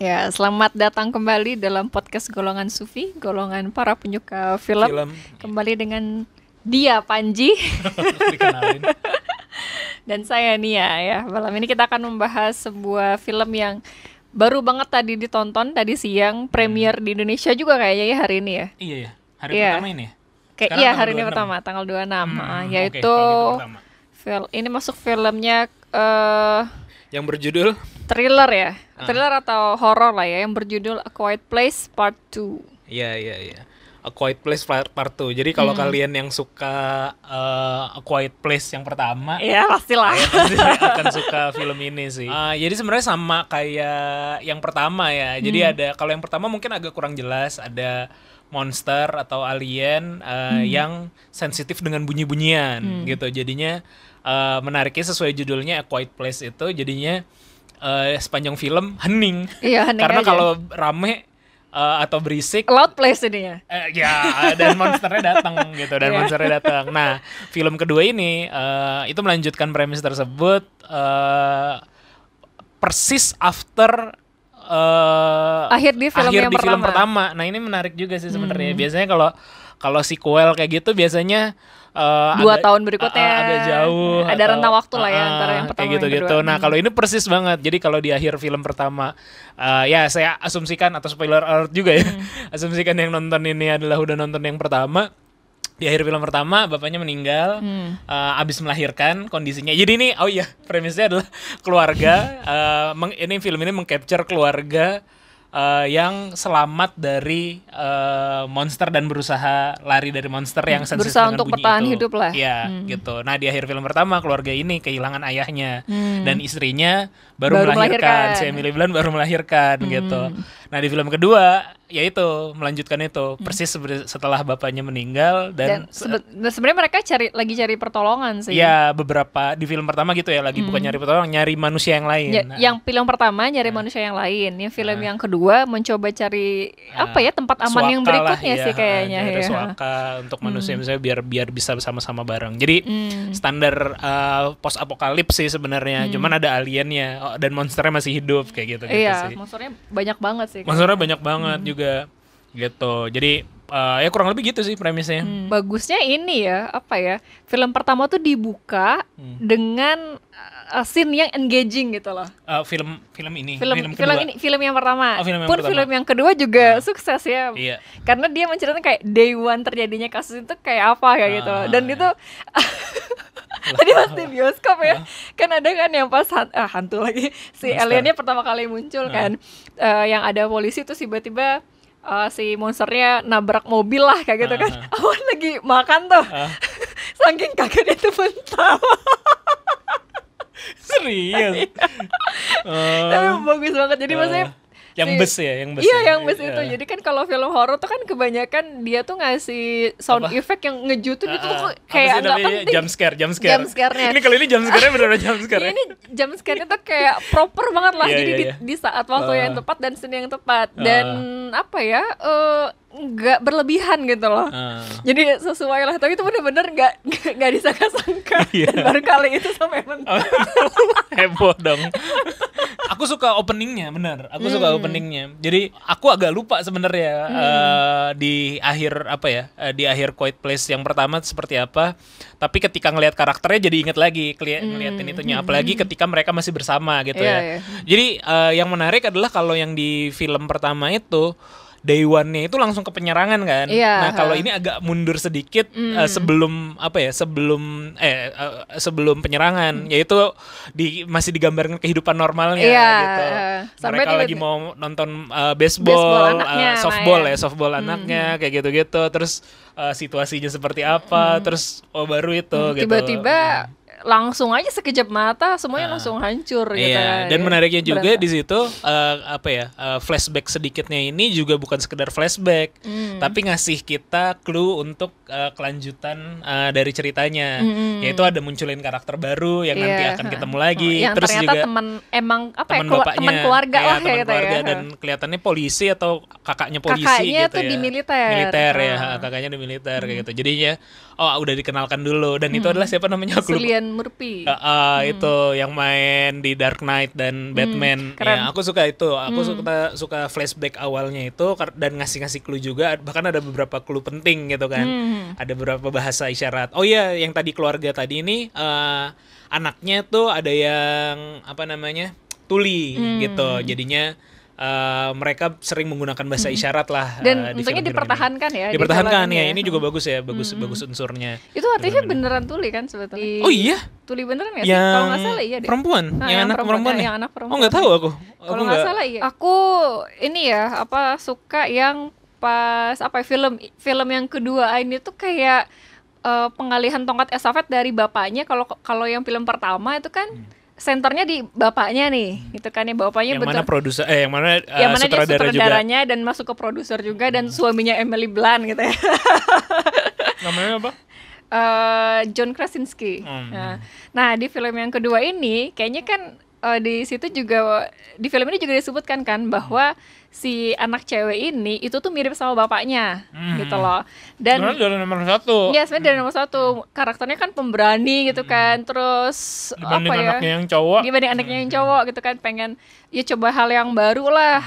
Ya, selamat datang kembali dalam podcast Golongan Sufi, golongan para penyuka film. Kembali dengan dia Panji Dikenalin. dan saya Nia ya. Malam ini kita akan membahas sebuah film yang baru banget tadi ditonton tadi siang, premier di Indonesia juga kayaknya ya hari ini ya. Iya ya, hari Iya. pertama ini ya? Kayak Sekarang iya tanggal hari ini 26. pertama tanggal 26 Oke, yaitu kalau gitu pertama. ini masuk filmnya Yang berjudul thriller ya. Thriller atau horor lah ya yang berjudul A Quiet Place Part 2. Iya. A Quiet Place Part 2. Jadi kalau kalian yang suka A Quiet Place yang pertama, Iya, pastilah. kalian pasti akan suka film ini sih. Jadi sebenarnya sama kayak yang pertama ya. Jadi ada, kalau yang pertama mungkin agak kurang jelas, ada monster atau alien yang sensitif dengan bunyi-bunyian gitu. Jadinya menariknya sesuai judulnya A Quiet Place itu jadinya sepanjang film hening. Iya, hening Karena aja. kalau rame atau berisik Loud place ini ya. dan monsternya datang gitu, dan Iya. monsternya datang. Nah, film kedua ini itu melanjutkan premis tersebut persis after Akhir di film yang pertama. pertama. Nah, ini menarik juga sih sebenarnya. Biasanya kalau sequel kayak gitu biasanya 2 tahun berikutnya agak jauh, ada atau rentang waktu lah ya antara yang pertama kayak dan yang gitu-gitu. kedua. Nah, kalau ini persis banget. Jadi kalau di akhir film pertama, ya saya asumsikan atau spoiler alert juga ya, asumsikan yang nonton ini adalah udah nonton yang pertama. Di akhir film pertama bapaknya meninggal, abis melahirkan kondisinya. Jadi ini, premisnya adalah keluarga. Ini film ini mengcapture keluarga yang selamat dari monster dan berusaha lari dari monster yang sensitif Berusaha dengan untuk bunyi bertahan itu. hidup lah. Iya, gitu. Nah, di akhir film pertama keluarga ini kehilangan ayahnya dan istrinya baru Baru melahirkan. melahirkan. Si Emily Blunt baru melahirkan gitu. Nah, di film kedua yaitu melanjutkan itu persis setelah bapaknya meninggal Dan dan sebenarnya mereka lagi cari pertolongan sih. ya beberapa di film pertama gitu ya, lagi bukan nyari pertolongan, nyari manusia yang lain. Nah, Yang film pertama nyari manusia yang lain, yang film yang kedua mencoba cari tempat aman yang suaka berikutnya lah, sih kayaknya ada ya. suaka untuk manusia misalnya biar bisa bersama-sama bareng. Jadi standar post apokalips sih sebenarnya, cuman ada aliennya dan monsternya masih hidup kayak gitu Iya, sih. monsternya banyak banget sih. Monsternya banyak banget juga gitu. Jadi ya kurang lebih gitu sih premisnya. Bagusnya ini ya, film pertama tuh dibuka dengan scene yang engaging gitu loh. Film ini Film kedua. ini film yang pertama. Oh, film yang Pun pertama. film yang kedua juga sukses ya. Iya. Karena dia menceritakan kayak day one terjadinya kasus itu kayak apa kayak gitu loh. Dan itu tadi pas di bioskop ya, kan ada kan yang pas hantu lagi si Monster. aliennya pertama kali muncul kan, yang ada polisi tuh tiba-tiba si monsternya nabrak mobil lah kayak gitu kan. Awan lagi makan tuh, saking kagetnya tuh mentah. Serius. Tapi bagus banget. Jadi maksudnya yang bus ya, yang bus. iya, ya. yang bus itu. Jadi kan kalau film horor tuh kan kebanyakan dia tuh ngasih sound effect yang ngejutin itu tuh kayak nggak penting. Jump scare. Jump scare-nya. Ini kalau ini jump scare-nya beneran jump scare. Ini jump scare-nya tuh kayak proper banget lah. Iya, Jadi iya. di saat waktu yang tepat dan scene yang tepat. Dan nggak berlebihan gitu loh. Jadi sesuai lah. Tapi itu bener-bener nggak disangka-sangka. Iya. Dan baru kali itu sampai mentah. Heboh dong. Aku suka openingnya, bener. Aku suka openingnya. Jadi aku agak lupa sebenarnya di akhir di akhir Quiet Place yang pertama seperti apa. Tapi ketika ngelihat karakternya jadi inget lagi ngeliatin itunya. Apalagi ketika mereka masih bersama gitu Iya, ya. iya. Jadi yang menarik adalah kalau yang di film pertama itu day one-nya itu langsung ke penyerangan kan. Iya, Nah, kalau ini agak mundur sedikit sebelum sebelum penyerangan, yaitu masih digambarkan kehidupan normalnya Iya, gitu. sampai Mereka lagi tiba-tiba- mau nonton Baseball baseball, anaknya softball main. ya, softball anaknya kayak gitu-gitu. Terus situasinya seperti apa, terus baru itu gitu. Tiba-tiba langsung aja sekejap mata semuanya langsung hancur gitu. Iya, dan menariknya juga Berasa. di situ flashback sedikitnya ini juga bukan sekedar flashback, tapi ngasih kita clue untuk kelanjutan dari ceritanya, yaitu ada munculin karakter baru yang nanti Iya, akan ketemu lagi, yang terus ternyata juga teman teman bapaknya, teman keluarga ya, lah teman kayak gitu keluarga, ya. dan kelihatannya polisi atau kakaknya polisi Kakaknya gitu tuh ya. di militer. Militer ya, kakaknya di militer kayak gitu. Jadinya udah dikenalkan dulu, dan itu adalah siapa namanya, aku lupa. Cillian Murphy. Itu yang main di Dark Knight dan Batman. Ya, aku suka itu. Aku suka flashback awalnya itu dan ngasih clue juga. Bahkan ada beberapa clue penting gitu kan. Ada beberapa bahasa isyarat. Oh iya, yang tadi keluarga tadi ini anaknya tuh ada yang apa namanya, tuli gitu. Jadinya mereka sering menggunakan bahasa isyarat lah. Dan di untungnya film-film dipertahankan ini. ya. Dipertahankan ya. Ini juga bagus ya, bagus unsurnya. Itu artinya beneran tuli kan sebetulnya. Oh iya? Tuli beneran nggak sih? Kalau nggak salah iya deh. Perempuan? Yang anak perempuan ya? Yang anak perempuan. Oh nggak tahu aku. Kalau nggak salah iya. Aku ini ya suka yang pas film yang kedua ini tuh kayak pengalihan tongkat estafet dari bapaknya. Kalau yang film pertama itu kan senternya di bapaknya nih, gitu kan ya, bapaknya yang mana produser, yang mana dia juga. sutradaranya dan masuk ke produser juga, dan suaminya Emily Blunt gitu ya. Namanya apa? John Krasinski. Nah, di film yang kedua ini kayaknya kan di situ juga, di film ini juga disebutkan kan bahwa si anak cewek ini itu tuh mirip sama bapaknya gitu loh. Dan dari nomor 1. Iya, sebenarnya dari nomor 1. Karakternya kan pemberani gitu kan. Terus dibanding anaknya yang cowok. Dibanding anaknya yang cowok gitu kan, pengen ya coba hal yang baru lah.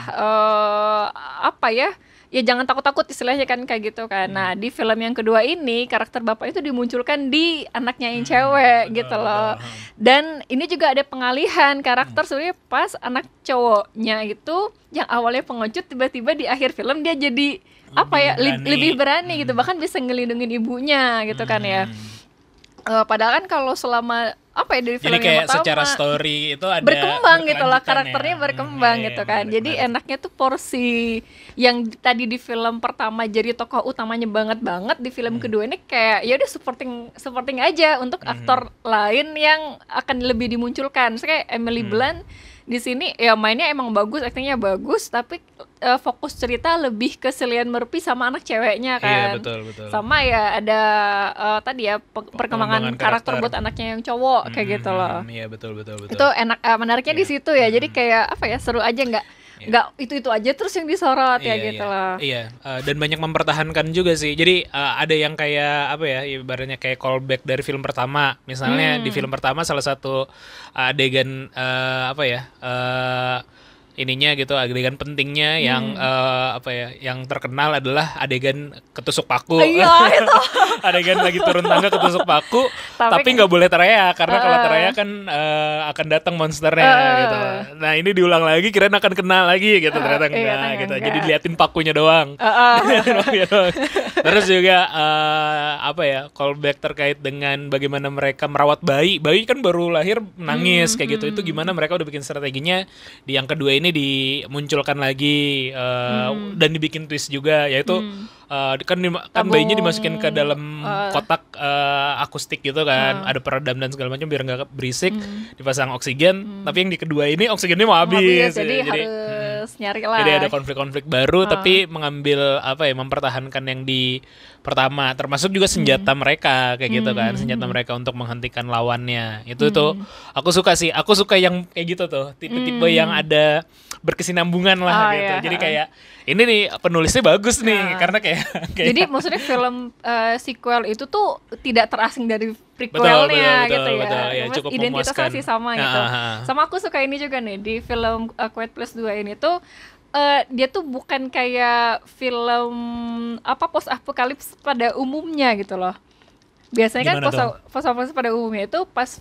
Ya jangan takut-takut istilahnya kan, kayak gitu kan. Nah, di film yang kedua ini karakter bapak itu dimunculkan di anaknya yang cewek gitu loh. Dan ini juga ada pengalihan karakter sebenarnya pas anak cowoknya itu yang awalnya pengecut, tiba-tiba di akhir film dia jadi lebih berani gitu, bahkan bisa ngelindungin ibunya gitu kan ya. Padahal kan kalau selama dari film jadi kayak yang pertama secara story itu ada berkembang gitu loh, karakternya ya. berkembang gitu kan. Jadi enaknya tuh porsi yang tadi di film pertama jadi tokoh utamanya banget di film kedua ini kayak ya udah supporting aja untuk aktor lain yang akan lebih dimunculkan. Kayak Emily Blunt di sini ya mainnya emang bagus, aktingnya bagus, tapi fokus cerita lebih ke Cillian Murphy sama anak ceweknya kan. Iya, betul. Sama ya ada tadi ya perkembangan karakter buat anaknya yang cowok kayak gitu loh. Iya, betul. Itu enak, menariknya di situ ya. Jadi kayak seru aja, nggak itu aja terus yang disorot ya gitu loh. Iya, dan banyak mempertahankan juga sih. Jadi ada yang kayak ibaratnya kayak callback dari film pertama. Misalnya di film pertama salah satu adegan ininya gitu, adegan pentingnya yang yang terkenal adalah adegan ketusuk paku. Iya, itu. Adegan lagi turun tangga ketusuk paku, tapi nggak boleh teriak karena kalau teriak kan akan datang monsternya gitu. Nah, ini diulang lagi, kirain akan kena lagi gitu, ternyata enggak gitu. Jadi diliatin pakunya doang. Terus juga callback terkait dengan bagaimana mereka merawat bayi. Bayi kan baru lahir nangis kayak gitu. Itu gimana mereka udah bikin strateginya di yang kedua ini dimunculkan lagi dan dibikin twist juga, yaitu kan bayinya dimasukin ke dalam kotak akustik gitu kan, ada peredam dan segala macam biar nggak berisik, dipasang oksigen, tapi yang di kedua ini oksigennya mau habis, jadi harus nyari lah. Jadi ada konflik-konflik baru, tapi mengambil mempertahankan yang di pertama, termasuk juga senjata mereka kayak gitu kan, senjata mereka untuk menghentikan lawannya. Itu tuh aku suka sih, aku suka yang kayak gitu tuh, tipe-tipe yang ada berkesinambungan lah gitu. Iya. Jadi kayak ini nih penulisnya bagus nih, karena kayak jadi maksudnya film sequel itu tuh tidak terasing dari prequelnya gitu ya. Betul, ya, cukup identitas memuaskan. masih sama gitu. Sama aku suka ini juga nih di film Quiet Place 2 ini tuh dia tuh bukan kayak film post apokalips pada umumnya gitu loh. Biasanya gimana kan post apokalips pada umumnya itu pas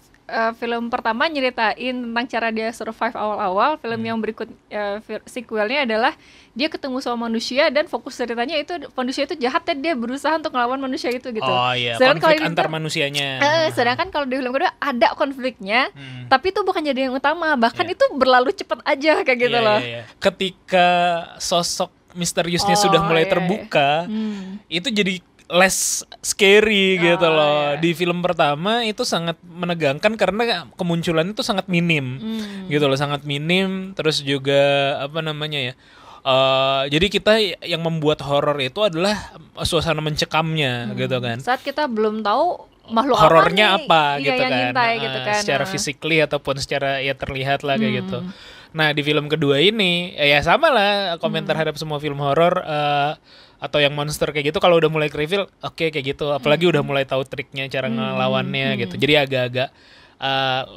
film pertama nyeritain tentang cara dia survive awal-awal, film yang berikut sequelnya adalah dia ketemu sama manusia dan fokus ceritanya itu manusia itu jahat dan dia berusaha untuk melawan manusia itu gitu. Oh iya, konflik antar manusianya. Sedangkan kalau di film kedua ada konfliknya, tapi itu bukan jadi yang utama, bahkan itu berlalu cepat aja kayak gitu loh. Ketika sosok misteriusnya sudah mulai terbuka, itu jadi less scary gitu loh. Di film pertama itu sangat menegangkan karena kemunculan itu sangat minim gitu loh, sangat minim. Terus juga jadi kita yang membuat horor itu adalah suasana mencekamnya gitu kan. Saat kita belum tahu makhluk horornya apa gitu kan. Ngintai, gitu kan. Secara physically ataupun secara ya terlihat lah kayak gitu. Nah di film kedua ini ya sama lah komentar terhadap semua film horor atau yang monster kayak gitu kalau udah mulai reveal oke, kayak gitu, apalagi udah mulai tahu triknya cara ngelawannya gitu, jadi agak-agak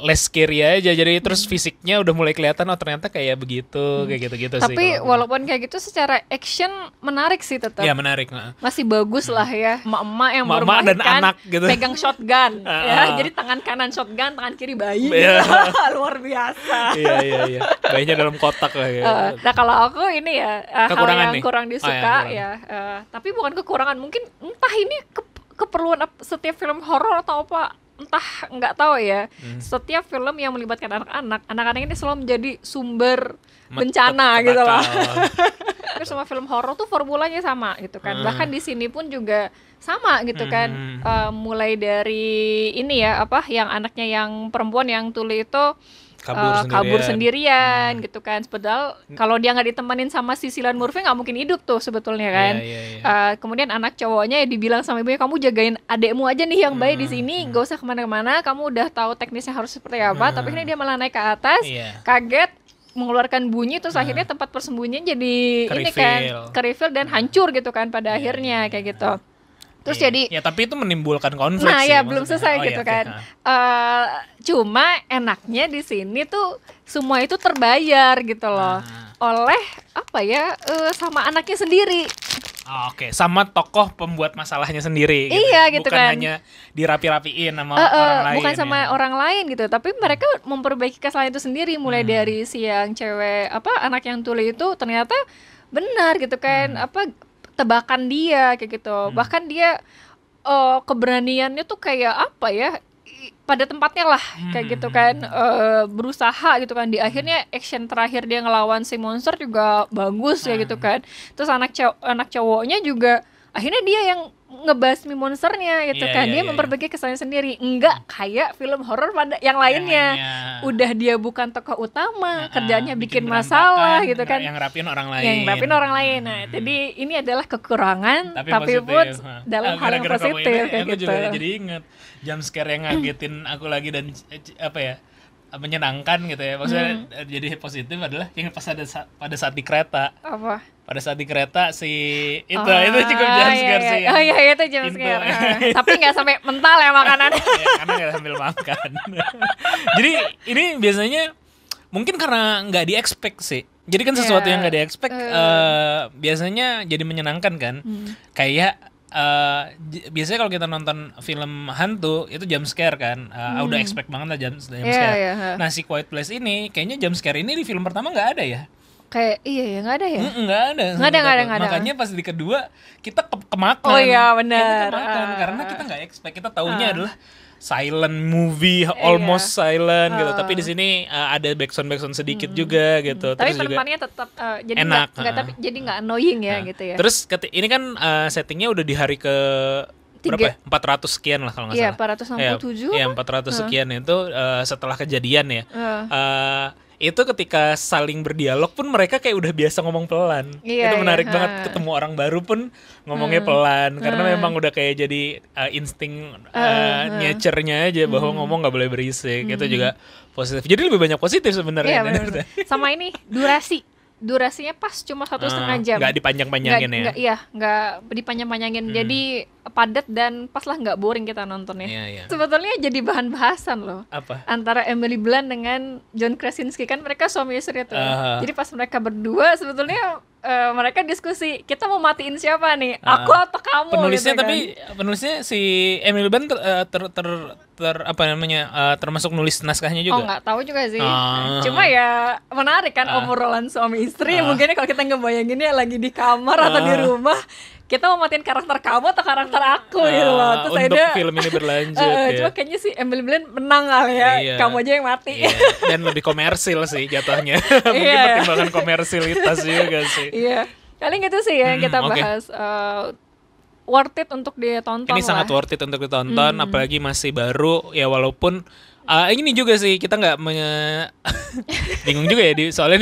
less scary aja, jadi terus fisiknya udah mulai kelihatan oh ternyata kayak begitu, kayak gitu-gitu sih. Tapi walaupun kayak gitu secara action menarik sih tetap. Ya menarik. Masih bagus lah ya, emak-emak yang baru Emak-emak dan melahirkan, anak gitu. pegang shotgun ya, jadi tangan kanan shotgun, tangan kiri bayi. Iya. Luar biasa. Iya. Bayinya dalam kotak lah ya. Nah kalau aku ini ya hal Kekurangan yang nih? kurang disuka Oh, ya, tapi bukan kekurangan, mungkin entah ini keperluan setiap film horor atau apa, entah, nggak tahu ya. Setiap film yang melibatkan anak-anak ini selalu menjadi sumber bencana gitu loh. Terus semua film horor tuh formulanya sama gitu kan. Bahkan di sini pun juga sama gitu kan. Mulai dari ini ya yang anaknya yang perempuan yang Tuli itu kabur sendirian gitu kan. Padahal kalau dia nggak ditemenin sama si Cillian Murphy nggak mungkin hidup tuh sebetulnya kan. Kemudian anak cowoknya ya dibilang sama ibunya, kamu jagain adekmu aja nih yang bayi di sini, gak usah kemana-mana, kamu udah tahu teknisnya harus seperti apa. Tapi ini dia malah naik ke atas, kaget, mengeluarkan bunyi, terus akhirnya tempat persembunyian jadi ini kan ke-reveal dan hancur gitu kan pada akhirnya kayak gitu. Terus jadi ya tapi itu menimbulkan konflik nah sih. ya belum selesai gitu oke. kan. Cuma enaknya di sini tuh semua itu terbayar gitu loh oleh sama anaknya sendiri. Oke, sama tokoh pembuat masalahnya sendiri gitu. Iya gitu bukan kan. hanya dirapi-rapiin sama orang lain. Bukan sama ya. orang lain gitu, tapi mereka memperbaiki kesalahan itu sendiri, mulai dari si yang cewek anak yang Tuli itu ternyata benar gitu kan, tebakan dia kayak gitu. Bahkan dia keberaniannya tuh kayak pada tempatnya lah kayak gitu kan, berusaha gitu kan. Di akhirnya action terakhir dia ngelawan si monster juga bagus kayak gitu kan. Terus anak cowoknya juga akhirnya dia yang ngebasmi monsternya gitu kan. Dia memperbaiki kesalahan sendiri, enggak kayak film horor pada yang lainnya. Udah dia bukan tokoh utama, kerjanya bikin masalah gitu kan, yang rapin orang lain. Nah jadi ini adalah kekurangan tapi pun dalam hal yang positif kayak aku gitu. juga jadi inget jump scare yang ngagetin aku lagi dan menyenangkan gitu ya, maksudnya jadi positif adalah yang pada saat di kereta. Pada saat di kereta itu cukup jump scare sih. Itu jump scare. Tapi nggak sampai mental ya makanan. Karena nggak sambil makan. Jadi ini biasanya mungkin karena nggak di-expect sih. Jadi kan sesuatu yang nggak di-expect biasanya jadi menyenangkan kan. Kayak biasanya kalau kita nonton film hantu itu jump scare kan, udah expect banget lah jump scare. Nah si Quiet Place ini kayaknya jump scare ini di film pertama nggak ada ya. Kayak nggak ada ya. Nggak ada. Makanya pas di kedua kita kemakan. Oh iya benar. Kita kemakan karena kita nggak expect, kita taunya adalah silent movie, almost silent gitu. Tapi di sini ada backsound sedikit juga gitu. Tapi terus penempatannya tetap jadi enak. tapi jadi nggak annoying ya gitu ya. Terus ini kan settingnya udah di hari ke berapa ya? 400 sekian lah kalau nggak salah. 467. Iya 400 sekian itu setelah kejadian ya. Itu ketika saling berdialog pun mereka kayak udah biasa ngomong pelan. Itu menarik banget, ketemu orang baru pun ngomongnya pelan karena memang udah kayak jadi insting nature-nya aja bahwa ngomong nggak boleh berisik. Itu juga positif. Jadi lebih banyak positif sebenarnya. Iya, sama ini durasinya pas cuma 1,5 jam. Nggak dipanjang-panjangin nggak dipanjang-panjangin. Jadi padat dan pas lah, nggak boring kita nontonnya. Sebetulnya jadi bahan bahasan loh. Apa? Antara Emily Blunt dengan John Krasinski, kan mereka suami istri tuh. Jadi pas mereka berdua sebetulnya mereka diskusi, kita mau matiin siapa nih, aku atau kamu? Penulisnya gitu kan. Tapi penulisnya si Emily Blunt termasuk nulis naskahnya juga. Oh nggak tahu juga sih. Cuma ya menarik kan obrolan suami istri. Mungkin kalau kita ngebayanginnya lagi di kamar atau di rumah, kita mau matiin karakter kamu atau karakter aku gitu loh. Terus untuk film ini berlanjut cuma kayaknya si Emily Blunt menang kali ya. Kamu aja yang mati. Dan lebih komersil sih jatuhnya. Mungkin pertimbangan komersilitas juga sih. Iya, paling gitu sih yang kita bahas. Worth it untuk ditonton. Ini sangat worth it untuk ditonton, apalagi masih baru ya, walaupun Ini juga sih kita nggak bingung juga ya soalnya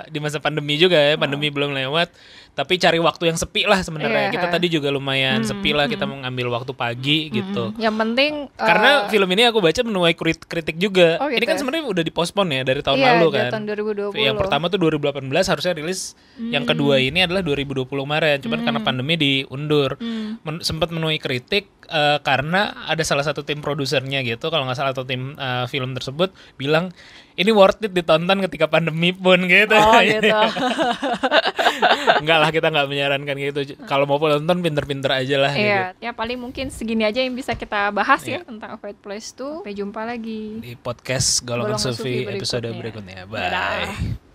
di masa pandemi juga ya, pandemi belum lewat, tapi cari waktu yang sepi lah sebenarnya. Iya. Kita tadi juga lumayan sepi lah, kita mengambil waktu pagi gitu. Yang penting Karena film ini aku baca menuai kritik juga. Oh, gitu. Ini kan sebenarnya udah dipospon ya dari tahun iya, lalu dari kan. tahun 2020. Yang pertama tuh 2018 harusnya rilis, yang kedua ini adalah 2020 kemarin. Cuman karena pandemi diundur. Sempat menuai kritik karena ada salah satu tim produsernya gitu, kalau nggak salah, atau tim film tersebut bilang ini worth it ditonton ketika pandemi pun gitu. Oh gitu. Enggak lah, kita nggak menyarankan gitu. Kalau mau nonton pinter-pinter aja lah gitu. Iya, ya paling mungkin segini aja yang bisa kita bahas Iya. ya tentang A Quiet Place 2. Sampai jumpa lagi Di podcast Golongan Golongan Sufi Sufi episode berikutnya. berikutnya. Bye. Dadah.